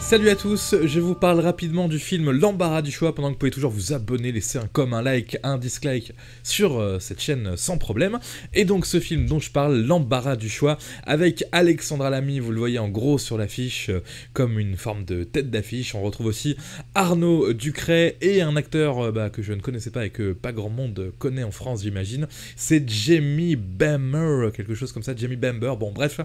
Salut à tous, je vous parle rapidement du film L'embarras du choix, pendant que vous pouvez toujours vous abonner, laisser un comme, un like, un dislike sur cette chaîne sans problème. Et donc ce film dont je parle, L'embarras du choix, avec Alexandra Lamy, vous le voyez en gros sur l'affiche, comme une forme de tête d'affiche. On retrouve aussi Arnaud Ducret et un acteur que je ne connaissais pas et que pas grand monde connaît en France, j'imagine. C'est Jamie Bamber, quelque chose comme ça, Jamie Bamber, bon bref.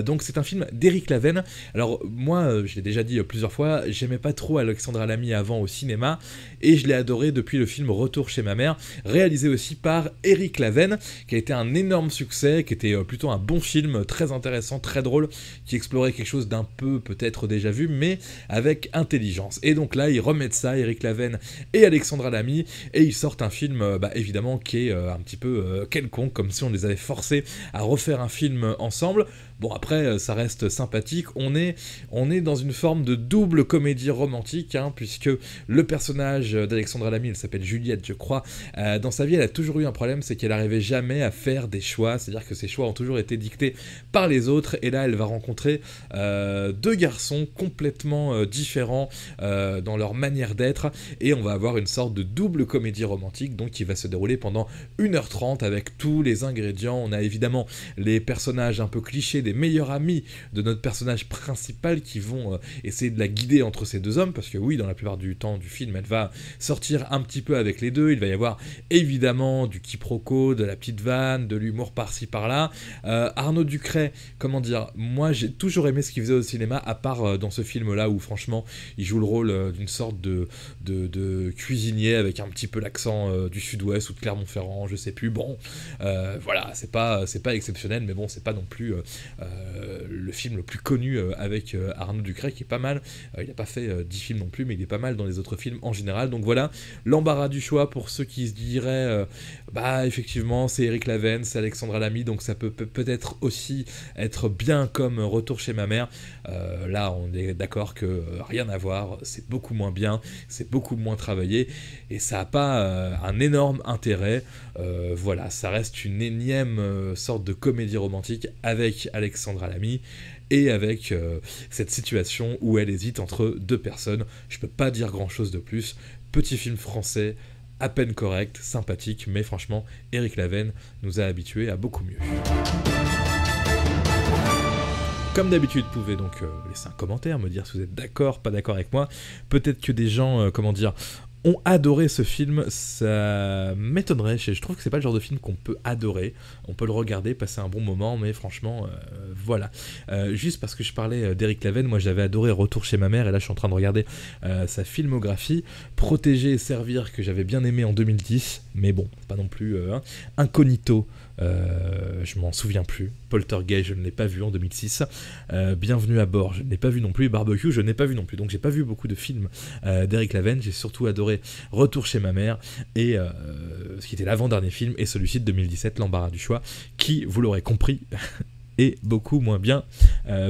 Donc c'est un film d'Éric Laven. Alors moi, je l'ai déjà dit plusieurs fois, j'aimais pas trop Alexandra Lamy avant au cinéma, et je l'ai adoré depuis le film Retour chez ma mère, réalisé aussi par Éric Laven, qui a été un énorme succès, qui était plutôt un bon film, très intéressant, très drôle, qui explorait quelque chose d'un peu peut-être déjà vu, mais avec intelligence. Et donc là, ils remettent ça, Éric Laven et Alexandra Lamy, et ils sortent un film, évidemment, qui est un petit peu quelconque, comme si on les avait forcés à refaire un film ensemble. Bon, après, ça reste sympathique, on est dans une forme de double comédie romantique, puisque le personnage d'Alexandra Lamy, elle s'appelle Juliette, je crois, dans sa vie, elle a toujours eu un problème, c'est qu'elle n'arrivait jamais à faire des choix, c'est-à-dire que ses choix ont toujours été dictés par les autres, et là, elle va rencontrer deux garçons complètement différents dans leur manière d'être, et on va avoir une sorte de double comédie romantique, donc qui va se dérouler pendant 1h30 avec tous les ingrédients. On a évidemment les personnages un peu clichés des meilleurs amis de notre personnage principal qui vont essayer de la guider entre ces deux hommes, parce que oui, dans la plupart du temps du film, elle va sortir un petit peu avec les deux. Il va y avoir évidemment du quiproquo, de la petite vanne, de l'humour par-ci par-là. Arnaud Ducret, comment dire, moi j'ai toujours aimé ce qu'il faisait au cinéma, à part dans ce film-là où franchement il joue le rôle d'une sorte de cuisinier avec un petit peu l'accent du sud-ouest ou de Clermont-Ferrand, je sais plus. Bon, voilà, c'est pas exceptionnel, mais bon, c'est pas non plus le film le plus connu avec Arnaud Ducret, qui est pas mal. Il n'a pas fait 10 films non plus, mais il est pas mal dans les autres films en général. Donc voilà, L'embarras du choix, pour ceux qui se diraient effectivement c'est Éric Laven, c'est Alexandra Lamy, donc ça peut peut-être aussi être bien comme Retour chez ma mère. Là on est d'accord que rien à voir, c'est beaucoup moins bien, c'est beaucoup moins travaillé, et ça n'a pas un énorme intérêt. Voilà, ça reste une énième sorte de comédie romantique avec Alexandra Lamy, et avec cette situation où elle hésite entre deux personnes. Je peux pas dire grand chose de plus. Petit film français, à peine correct, sympathique, mais franchement, Éric Laven nous a habitués à beaucoup mieux. Comme d'habitude, vous pouvez donc laisser un commentaire, me dire si vous êtes d'accord, pas d'accord avec moi. Peut-être que des gens, ont adoré ce film, ça m'étonnerait. Je trouve que c'est pas le genre de film qu'on peut adorer. On peut le regarder, passer un bon moment, mais franchement, voilà. Juste parce que je parlais d'Éric Laven, moi j'avais adoré Retour chez ma mère, et là je suis en train de regarder sa filmographie. Protéger et servir, que j'avais bien aimé en 2010, mais bon, pas non plus Incognito, je m'en souviens plus. Poltergeist, je ne l'ai pas vu en 2006. Bienvenue à bord, je ne l'ai pas vu non plus. Barbecue, je n'ai pas vu non plus. Donc j'ai pas vu beaucoup de films d'Éric Laven. J'ai surtout adoré Retour chez ma mère, et ce qui était l'avant-dernier film, et celui-ci de 2017, L'embarras du choix, qui, vous l'aurez compris, est beaucoup moins bien.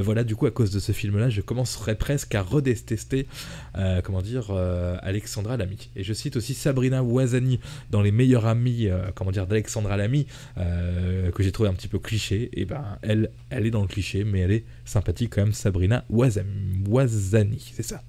Voilà, du coup, à cause de ce film-là, je commencerai presque à redétester, Alexandra Lamy. Et je cite aussi Sabrina Ouazani dans Les meilleurs amis, d'Alexandra Lamy, que j'ai trouvé un petit peu cliché. Et elle est dans le cliché, mais elle est sympathique quand même, Sabrina Ouazani, c'est ça.